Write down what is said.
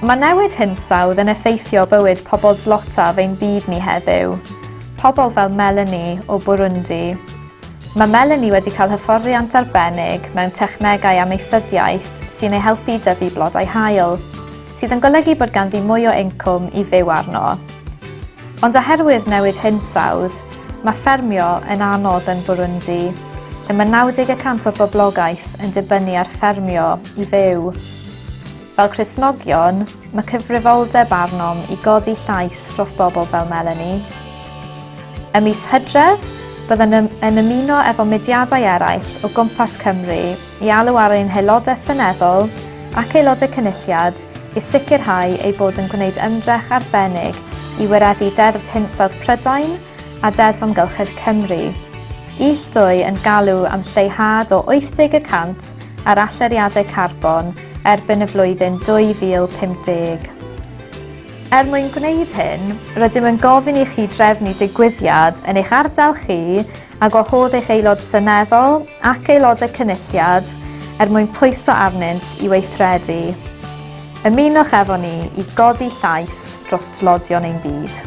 Mae newid hinsawdd yn effeithio bywyd pobl dlotaf ein byd ni heddiw, pobl fel Melanie o Burundi. Mae Melanie wedi cael hyfforddiant arbennig mewn technegau amaethyddiaeth sy'n ei helpu dyfu blodau haul, sydd yn golygu bod ganddi mwy o incwm i fyw arno. Ond oherwydd newid hinsawdd, mae ffermio yn anodd yn Burundi, lle mae 90% o'r boblogaeth yn dibynnu ar ffermio i fyw. Fel Cristnogion, mae cyfrifoldeb arnom i godi llais dros bobl fel Melanie. Ym mis Hydref, byddwn yn ymuno efo mudiadau eraill o gwmpas Cymru i alw ar ein haelodau seneddol ac aelodau cynulliad i sicrhau ei bod yn gwneud ymdrech arbennig i wireddu deddf hinsawdd Prydain a deddf amgylchedd Cymru. Dwy yn galw am lleihad o 80% ar allariadau carbon erbyn y flwyddyn 2050. Mwyn gwneud hyn, rydym yn gofyn i chi drefnu digwyddiad yn eich ardal chi a gwahodd eich aelod seneddol ac aelodau cynulliad mwyn pwyso arnynt i weithredu. Ymunwch efo ni i godi llais dros tlodion ein byd.